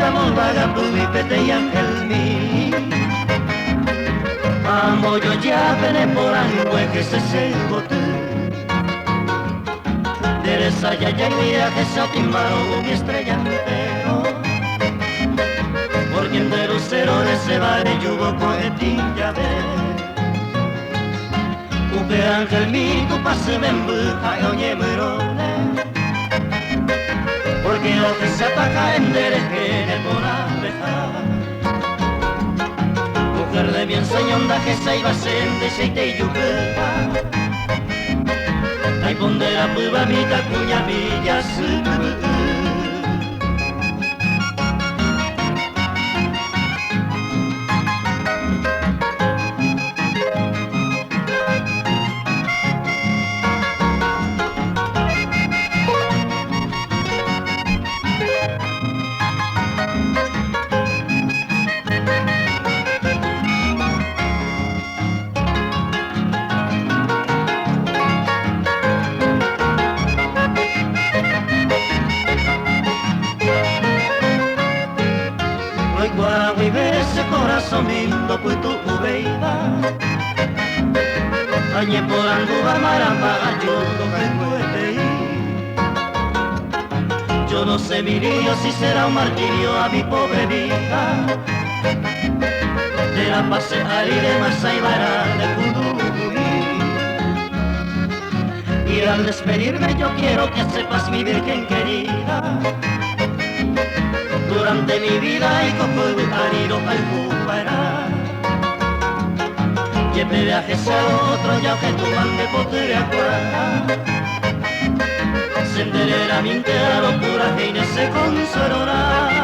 amor vaga mi pete y ángel mío. Amo yo ya vene por angüe que se bote. Teresa ya ya mira que se timbaron mi estrella entero. Porque entero cero de se va de yugo cohetilla de. Upe ángel mío tu pase me embuja y oye merone. Porque lo que se ataca en dereje por abeja. Mujer de bien señonda que se iba a ser de seite y yuqueta. Ay pondera puba mita cuña villa su. Y ve ese corazón lindo pues tu uveida. Añe por anduva maramba ayudo que puede ir. Yo no sé mi lío si será un martirio a mi pobre vida. De la pase y de masa y vara de Cuduy. Y al despedirme yo quiero que sepas mi virgen querida. Durante mi vida y con fuego herido al jugará. Lleve viajes a otro ya que tu mande podré acuar. Se enterera mi entera locura que Inés se consolará.